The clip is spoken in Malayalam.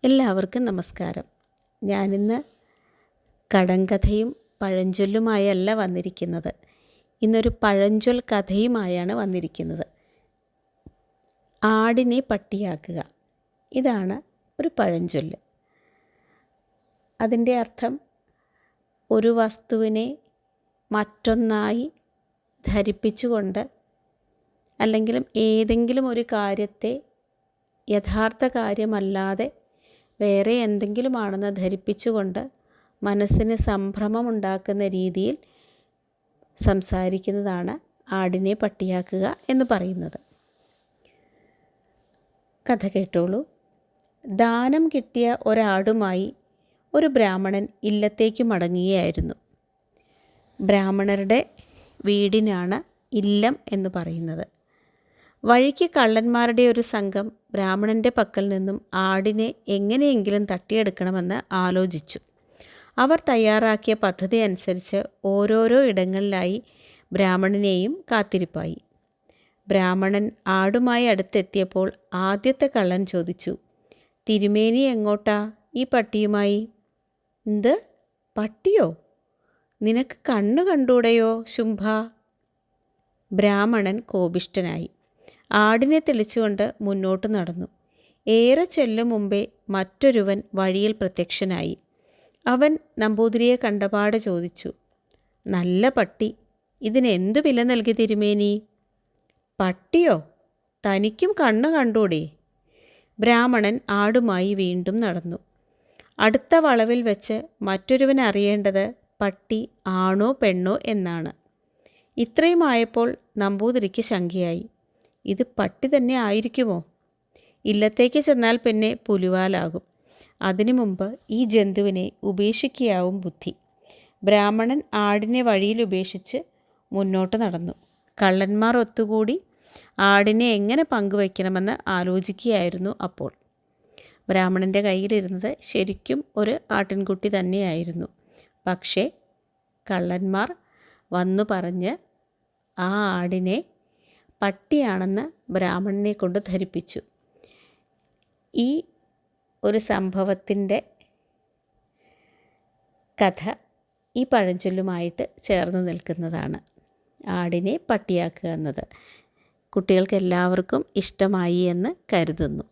എല്ലാവർക്കും നമസ്കാരം. ഞാനിന്ന് കടങ്കഥയും പഴഞ്ചൊല്ലുമായല്ല വന്നിരിക്കുന്നത്. ഇന്നൊരു പഴഞ്ചൊൽ കഥയുമായാണ് വന്നിരിക്കുന്നത്. ആടിനെ പട്ടിയാക്കുക, ഇതാണ് ഒരു പഴഞ്ചൊല്ല്. അതിൻ്റെ അർത്ഥം ഒരു വസ്തുവിനെ മറ്റൊന്നായി ധരിപ്പിച്ചുകൊണ്ട് അല്ലെങ്കിൽ ഏതെങ്കിലും ഒരു കാര്യത്തെ യഥാർത്ഥ കാര്യമല്ലാതെ വേറെ എന്തെങ്കിലുമാണെന്ന് ധരിപ്പിച്ചുകൊണ്ട് മനസ്സിന് സംഭ്രമമുണ്ടാക്കുന്ന രീതിയിൽ സംസാരിക്കുന്നതാണ് ആടിനെ പട്ടിയാക്കുക എന്ന് പറയുന്നത്. കഥ കേട്ടോളൂ. ദാനം കിട്ടിയ ഒരാടുമായി ഒരു ബ്രാഹ്മണൻ ഇല്ലത്തേക്ക് മടങ്ങുകയായിരുന്നു. ബ്രാഹ്മണരുടെ വീടിനാണ് ഇല്ലം എന്ന് പറയുന്നത്. വഴിക്ക് കള്ളന്മാരുടെ ഒരു സംഘം ബ്രാഹ്മണൻ്റെ പക്കൽ നിന്നും ആടിനെ എങ്ങനെയെങ്കിലും തട്ടിയെടുക്കണമെന്ന് ആലോചിച്ചു. അവർ തയ്യാറാക്കിയ പദ്ധതി അനുസരിച്ച് ഓരോരോ ഇടങ്ങളിലായി ബ്രാഹ്മണനെയും കാത്തിരിപ്പായി. ബ്രാഹ്മണൻ ആടുമായി അടുത്തെത്തിയപ്പോൾ ആദ്യത്തെ കള്ളൻ ചോദിച്ചു, "തിരുമേനി എങ്ങോട്ടാ ഈ പട്ടിയുമായി?" "എന്ത് പട്ടിയോ? നിനക്ക് കണ്ണു കണ്ടൂടെയോ ശുംഭ?" ബ്രാഹ്മണൻ കോപിഷ്ഠനായി ആടിനെ തെളിച്ചുകൊണ്ട് മുന്നോട്ട് നടന്നു. ഏറെ ചെല്ലും മുമ്പേ മറ്റൊരുവൻ വഴിയിൽ പ്രത്യക്ഷനായി. അവൻ നമ്പൂതിരിയെ കണ്ടപാടെ ചോദിച്ചു, "നല്ല പട്ടി, ഇതിനെന്തു വില നൽകി തിരുമേനി?" "പട്ടിയോ? തനിക്കും കണ്ണു കണ്ടൂടെ?" ബ്രാഹ്മണൻ ആടുമായി വീണ്ടും നടന്നു. അടുത്ത വളവിൽ വെച്ച് മറ്റൊരുവൻ അറിയേണ്ടത് പട്ടി ആണോ പെണ്ണോ എന്നാണ്. ഇത്രയുമായപ്പോൾ നമ്പൂതിരിക്ക് ശങ്കയായി. ഇത് പട്ടി തന്നെ ആയിരിക്കുമോ? ഇല്ലത്തേക്ക് ചെന്നാൽ പിന്നെ പുലിവാലാകും. അതിനു മുമ്പ് ഈ ജന്തുവിനെ ഉപേക്ഷിക്കുകയാവും ബുദ്ധി. ബ്രാഹ്മണൻ ആടിനെ വഴിയിൽ ഉപേക്ഷിച്ച് മുന്നോട്ട് നടന്നു. കള്ളന്മാർ ഒത്തുകൂടി ആടിനെ എങ്ങനെ പങ്കുവയ്ക്കണമെന്ന് ആലോചിക്കുകയായിരുന്നു അപ്പോൾ. ബ്രാഹ്മണൻ്റെ കയ്യിലിരുന്നത് ശരിക്കും ഒരു ആട്ടിൻകുട്ടി തന്നെയായിരുന്നു. പക്ഷേ കള്ളന്മാർ വന്നു പറഞ്ഞ് ആ ആടിനെ പട്ടിയാണെന്ന് ബ്രാഹ്മണനെ കൊണ്ട് ധരിപ്പിച്ചു. ഈ ഒരു സംഭവത്തിൻ്റെ കഥ ഈ പഴഞ്ചൊല്ലുമായിട്ട് ചേർന്ന് നിൽക്കുന്നതാണ്. ആടിനെ പട്ടിയാക്കുക എന്നത് കുട്ടികൾക്ക് എല്ലാവർക്കും ഇഷ്ടമായി എന്ന് കരുതുന്നു.